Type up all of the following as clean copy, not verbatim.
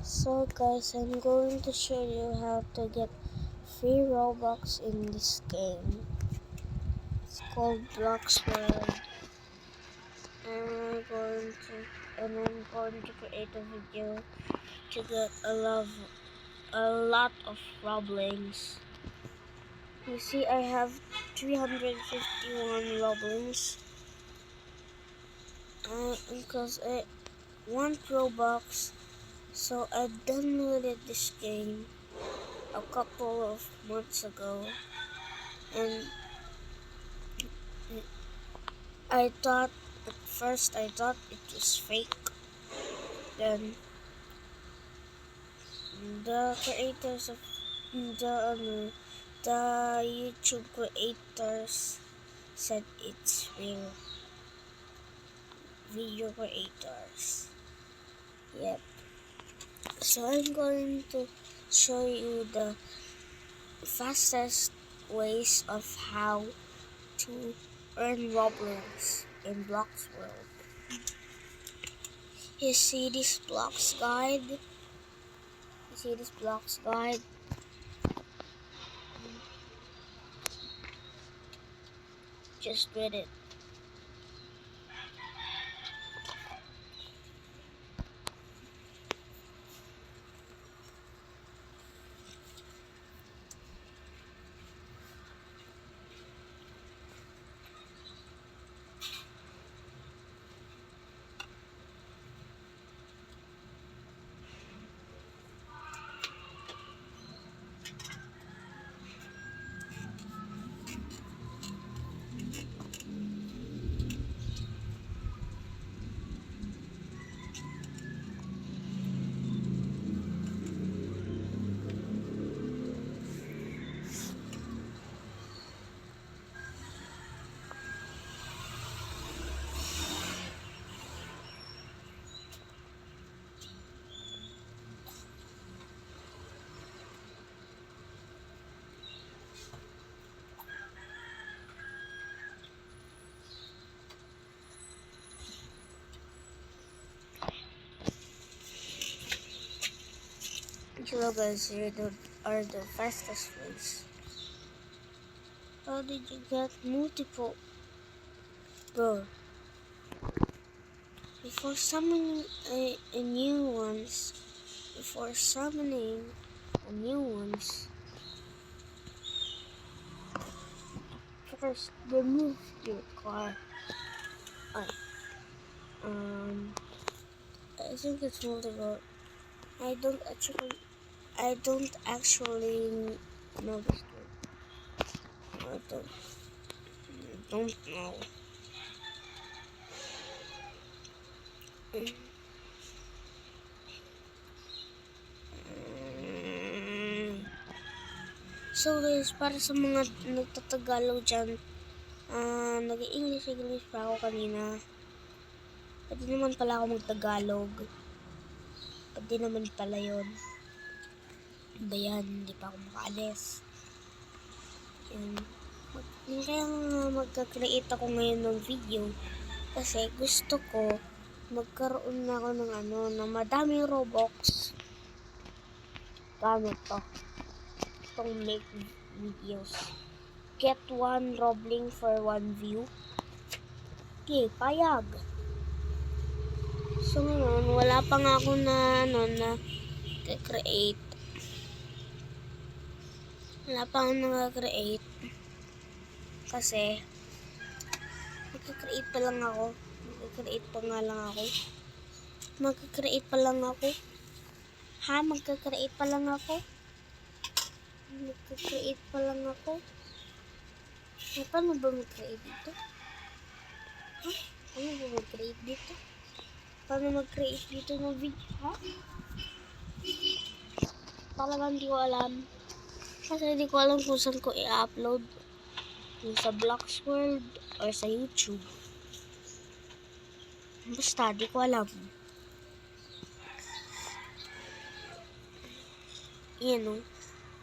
So guys, I'm going to show you how to get free Robux in this game. It's called Blox World. And I'm going to create a video to get a lot of Roblings. You see, I have 351 Roblings. Because I want Robux, so I downloaded this game a couple of months ago, and I thought at first it was fake. Then the creators of the YouTube creators said it's real. Video creators. Yep. So I'm going to show you the fastest ways of how to earn Roblox in Blox World. You see this Blox guide? Just read it. Hello guys, here are the fastest ways. How did you get multiple? Bro, before summoning a new ones, first remove your car. I, I think it's multiple. I don't actually know this game. I don't know. So guys, para sa mga nagtatagalog dyan, nag-English pa ako kanina. Pwede naman pala ako mag-Tagalog. Pwede naman pala yun. Dayan, hindi pa ako makaalis. Kaya magka-create ako ngayon ng video. Kasi gusto ko magkaroon na ako ng madaming Robux. Gamit to. Itong make videos. Get 1 Robling for 1 view. Okay, payag. So ngayon, wala pa nga ako na create. Wala pa ako nag-create. Kasi magka-create pa lang ako. Magka-create pa lang ako. Magka-create pa lang ako. Paano ba mag-create dito? Paano mag-create dito ng video? Talagang hindi ko alam. Kasi hindi ko alam kung saan ko i-upload. Kung sa Blox World or sa YouTube. Basta, di ko alam. Yan o.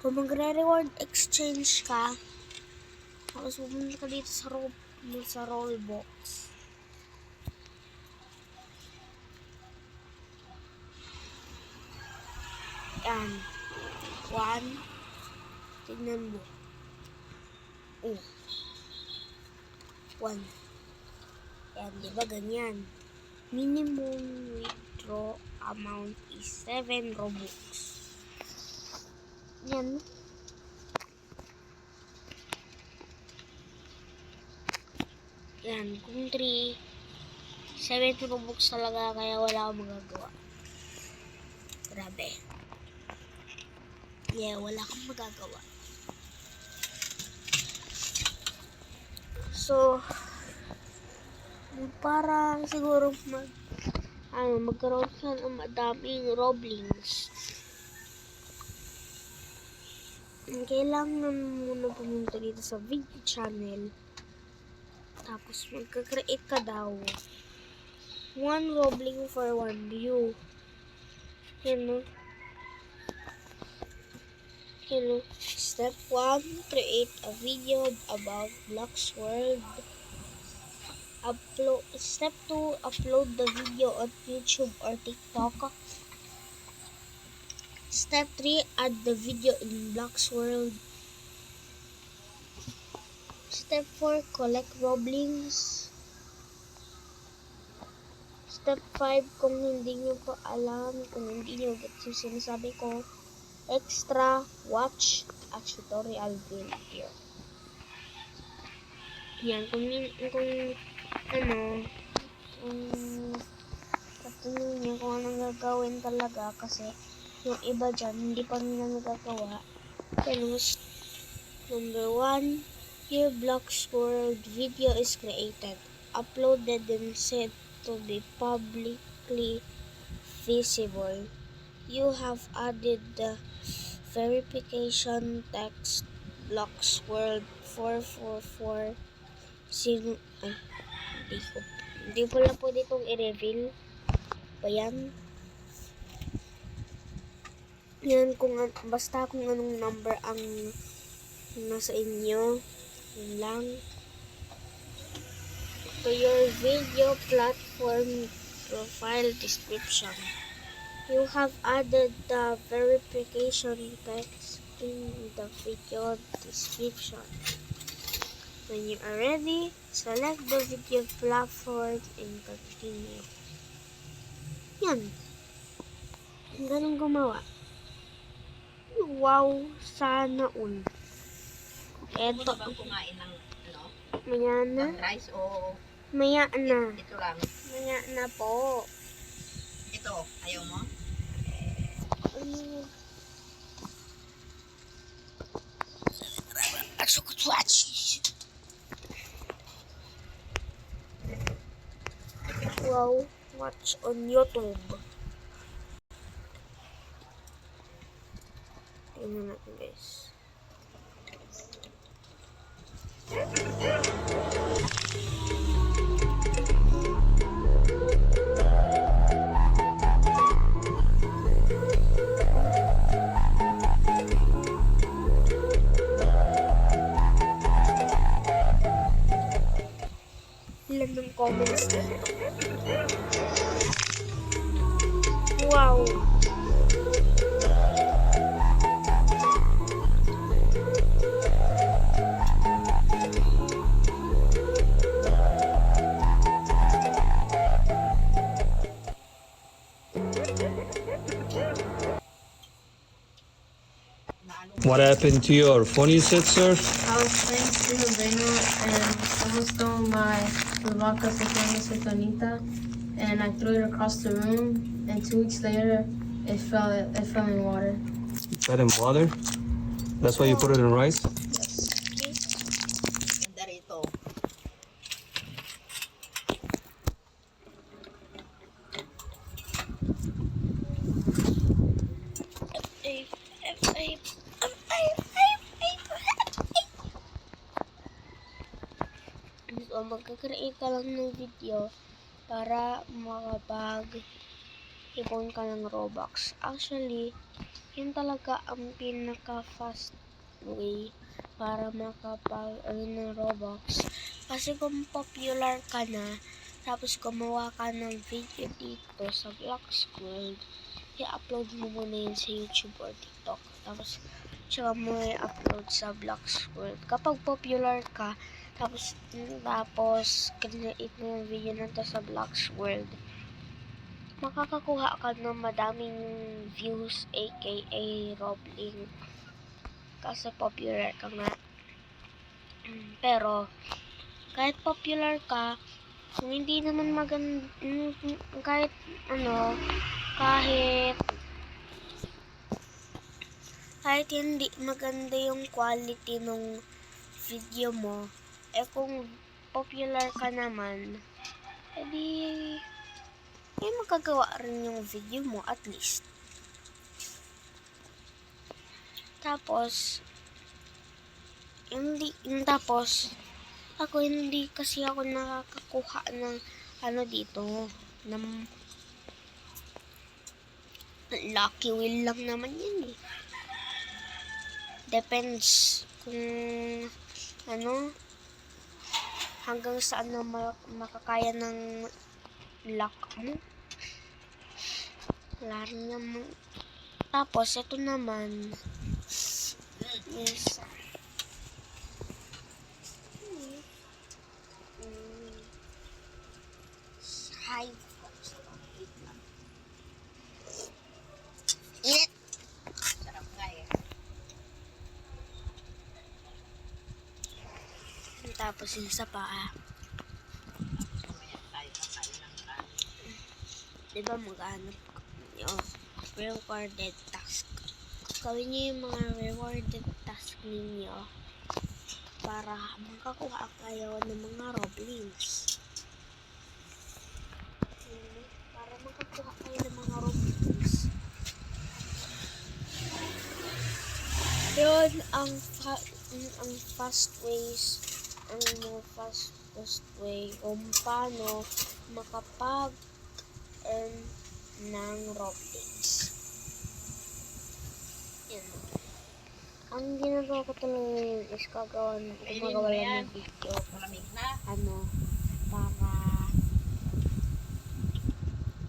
Kung magre-reward exchange ka, tapos pumunta ka dito sa Roblox. Yan. 1. Tignan mo. 1. Yan, di ba ganyan? Minimum withdraw amount is 7 Robux. Yan. Yan, kung 3, 7 Robux talaga, kaya wala akong magagawa. Grabe. Yeah, wala akong magagawa. So, para siguro magkaroon ka ng madaming Roblings, kailangan muna pumunta dito sa video channel. Tapos magka-create ka daw. 1 Robling for 1 view. Yan. Step 1, create a video about Bloxworld. Step 2, upload the video on YouTube or TikTok. Step 3, add the video in Bloxworld. Step 4, collect Roblings. Step 5, kung hindi nyo pa alam, kung hindi nyo get yung sinasabi ko, extra, watch a tutorial video. Yan, kung katanong nyo kung anong gagawin talaga, kasi yung iba dyan, hindi pa nila nagagawa. Number 1, your Bloxworld video is created, uploaded, and set to be publicly visible. You have added the verification text Bloxworld 444 hindi ko lang pwede itong i-reveal pa yan. Yan, basta kung anong number ang nasa inyo, yun lang. To your video platform profile description, you have added the verification text in the video description. When you are ready, select the video platform and continue. Yan. Ganun gumawa. Wow, sana all. Eto. Gusto mo bang kumain ng Maya na. rice o Maya na. ito lang? Maya na po. Ito, ayaw mo? Wow, watch on YouTube. Tingnan natin, guys. Ilan ng comments dito? Wow! What happened to your phone, you said, sir? I was playing Spino Beno and someone stole my Lavaka Security Tonita and I threw it across the room and 2 weeks later it fell in water. It fell in water? That's why you put it in rice? Ganda rito. So, magka-create ka lang ng video para makapag-ipon ka ng Robux. Actually, yun talaga ang pinaka-fast way para makapag-earn ng Robux. Kasi kung popular ka na, tapos gumawa ka ng video dito sa Bloxworld, i-upload mo muna yun sa YouTube or TikTok. Tapos, tsaka mo i-upload sa Vlogs World. Kapag popular ka, tapos create mo yung video na to sa Vlogs World, makakakuha ka ng madaming views, aka Robling. Kasi popular ka nga. Pero, kahit popular ka, kung hindi naman kahit hindi maganda yung quality ng video mo, kung popular ka naman, edi magagawa rin yung video mo at least. Tapos, hindi kasi ako nakakakuha ng dito, ng lucky wheel lang naman yan eh. Depends kung hanggang saan na makakaya ng luck mo. Wala rin naman. Tapos, ito naman is high. Sarap nga eh. Tapos yung isa pa, Mamaya tayo kakain ng kanin. diba maghanap nyo rewarded task. Gawin nyo yung mga rewarded task ninyo para makakuha kayo ng mga Roblings. Para makakuha kayo ng mga Roblings. Yun ang fastest way kung paano makapag-earn ng Roblings. Yan. Ang ginagawa ko talaga ngayon is gumagawa lang ng video. Malamig na. Para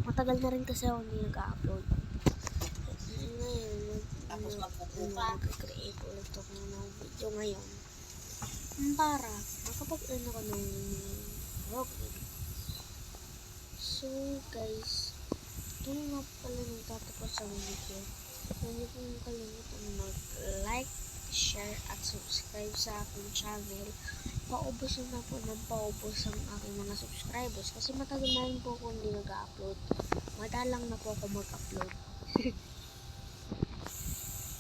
matagal na rin kasi ako hindi nag-upload. Ngayon, Tapos magpupuka. mag-create ulit ako ng video ngayon. Para makapag-earn ako ng Roblings. So guys, ito na pala nagtatapos ang video. Huwag niyo pong kalimutan mag-like, share, at subscribe sa aking channel. Paubos na po ng paubos ang aking mga subscribers kasi matagal na rin po ako hindi nag-upload. Madalang na po ako mag-upload.